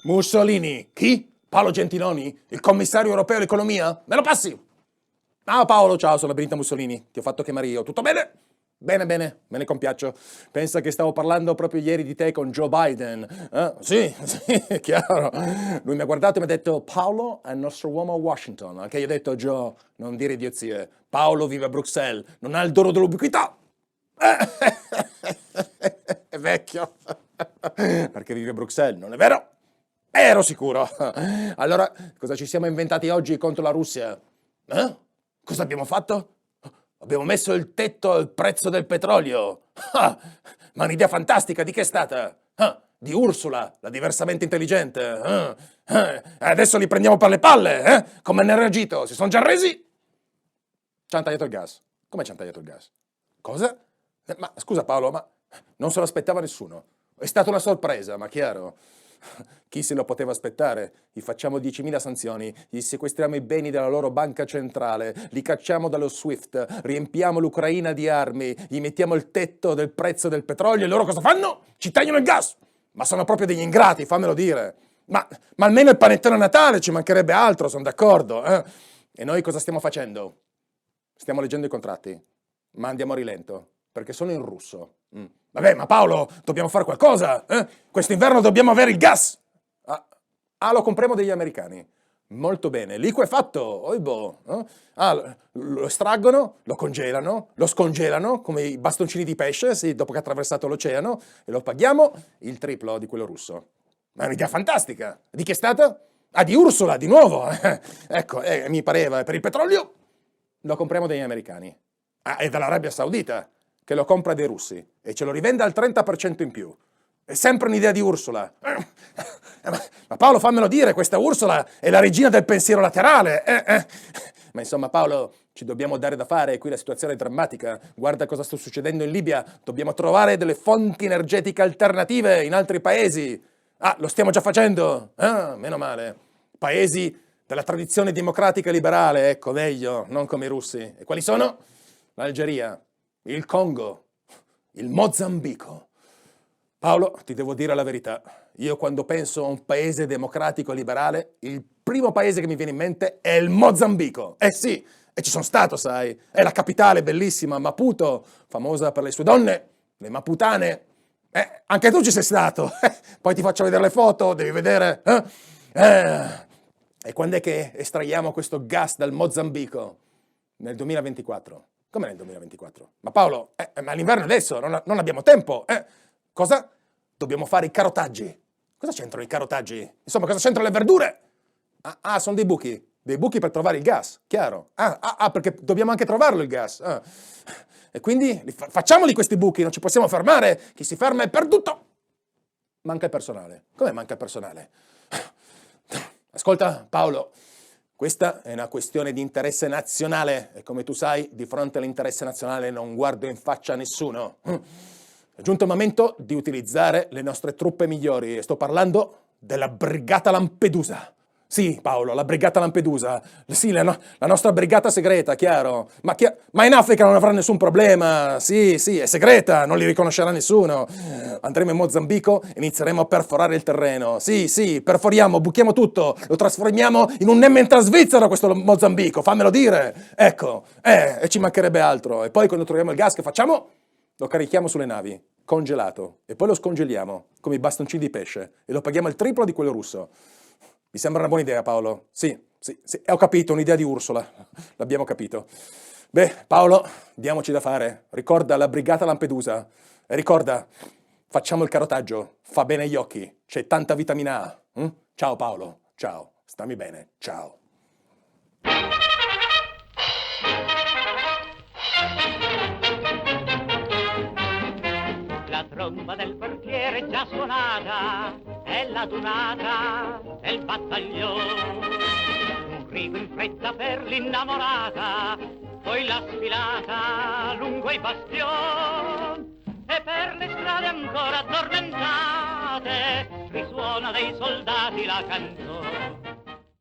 Mussolini. Chi? Paolo Gentiloni? Il commissario europeo all'economia? Me lo passi? Ah, Paolo, ciao, sono Benito Mussolini. Ti ho fatto chiamare io. Tutto bene? Bene, bene, me ne compiaccio. Pensa che stavo parlando proprio ieri di te con Joe Biden. Sì, è chiaro. Lui mi ha guardato e mi ha detto: Paolo è il nostro uomo a Washington. Anche io ho detto: Joe, non dire idiozie. Paolo vive a Bruxelles, non ha il dono dell'ubiquità. È vecchio. Perché vive a Bruxelles, non è vero? Ero sicuro. Allora, cosa ci siamo inventati oggi contro la Russia? Cosa abbiamo fatto? Abbiamo messo il tetto al prezzo del petrolio. Ma un'idea fantastica, di che è stata? Di Ursula, la diversamente intelligente. Adesso li prendiamo per le palle, Come hanno reagito? Si sono già resi? Ci hanno tagliato il gas. Come ci hanno tagliato il gas? Cosa? Ma scusa Paolo, ma non se lo aspettava nessuno. È stata una sorpresa, ma chiaro. Chi se lo poteva aspettare? Gli facciamo 10.000 sanzioni, gli sequestriamo i beni della loro banca centrale, li cacciamo dallo SWIFT, riempiamo l'Ucraina di armi, gli mettiamo il tetto del prezzo del petrolio e loro cosa fanno? Ci tagliano il gas! Ma sono proprio degli ingrati, fammelo dire. Ma almeno il panettone a Natale, ci mancherebbe altro, sono d'accordo. E noi cosa stiamo facendo? Stiamo leggendo i contratti, ma andiamo a rilento, perché sono in russo. Vabbè, ma Paolo, dobbiamo fare qualcosa, Quest'inverno dobbiamo avere il gas! Lo compriamo degli americani. Molto bene, liquefatto, oibo. Lo estraggono, lo congelano, lo scongelano, come i bastoncini di pesce, sì, dopo che ha attraversato l'oceano, e lo paghiamo il triplo di quello russo. Ma è un'idea fantastica! Di che è stata? Di Ursula, di nuovo! Ecco, mi pareva, per il petrolio lo compriamo degli americani. E dall'Arabia Saudita, che lo compra dei russi e ce lo rivende al 30% in più. È sempre un'idea di Ursula. Ma Paolo, fammelo dire, questa Ursula è la regina del pensiero laterale. Ma insomma, Paolo, ci dobbiamo dare da fare, qui la situazione è drammatica. Guarda cosa sta succedendo in Libia. Dobbiamo trovare delle fonti energetiche alternative in altri paesi. Lo stiamo già facendo? Meno male. Paesi della tradizione democratica e liberale, ecco, meglio, non come i russi. E quali sono? L'Algeria, il Congo, il Mozambico. Paolo, ti devo dire la verità. Io quando penso a un paese democratico e liberale, il primo paese che mi viene in mente è il Mozambico. Sì, e ci sono stato, sai. È la capitale bellissima, Maputo, famosa per le sue donne, le maputane. Anche tu ci sei stato. Poi ti faccio vedere le foto, devi vedere. E quando è che estraiamo questo gas dal Mozambico? Nel 2024. Come nel 2024? Ma Paolo, ma l'inverno è adesso, non abbiamo tempo. Cosa? Dobbiamo fare i carotaggi. Cosa c'entrano i carotaggi? Insomma, cosa c'entrano le verdure? Sono dei buchi per trovare il gas, chiaro. Perché dobbiamo anche trovarlo il gas. E quindi facciamoli questi buchi, non ci possiamo fermare. Chi si ferma è perduto. Manca il personale. Come manca il personale? Ascolta, Paolo, questa è una questione di interesse nazionale e come tu sai, di fronte all'interesse nazionale non guardo in faccia a nessuno. È giunto il momento di utilizzare le nostre truppe migliori e sto parlando della Brigata Lampedusa. Sì, Paolo, la Brigata Lampedusa. Sì, la nostra brigata segreta, chiaro. Ma in Africa non avrà nessun problema. Sì, è segreta, non li riconoscerà nessuno. Andremo in Mozambico e inizieremo a perforare il terreno. Sì, perforiamo, buchiamo tutto. Lo trasformiamo in un Emmental svizzero questo Mozambico, fammelo dire. Ecco, e ci mancherebbe altro. E poi quando troviamo il gas, che facciamo? Lo carichiamo sulle navi, congelato. E poi lo scongeliamo, come i bastoncini di pesce. E lo paghiamo il triplo di quello russo. Mi sembra una buona idea, Paolo. Sì, ho capito, un'idea di Ursula. L'abbiamo capito. Beh, Paolo, diamoci da fare. Ricorda la Brigata Lampedusa. E ricorda, facciamo il carotaggio. Fa bene agli occhi. C'è tanta vitamina A. Ciao, Paolo. Ciao. Stammi bene. Ciao. La tromba del portiere è già suonata, è la donata del battaglione. Un rigo in fretta per l'innamorata, poi la sfilata lungo i bastioni. E per le strade ancora addormentate risuona dei soldati la canzone.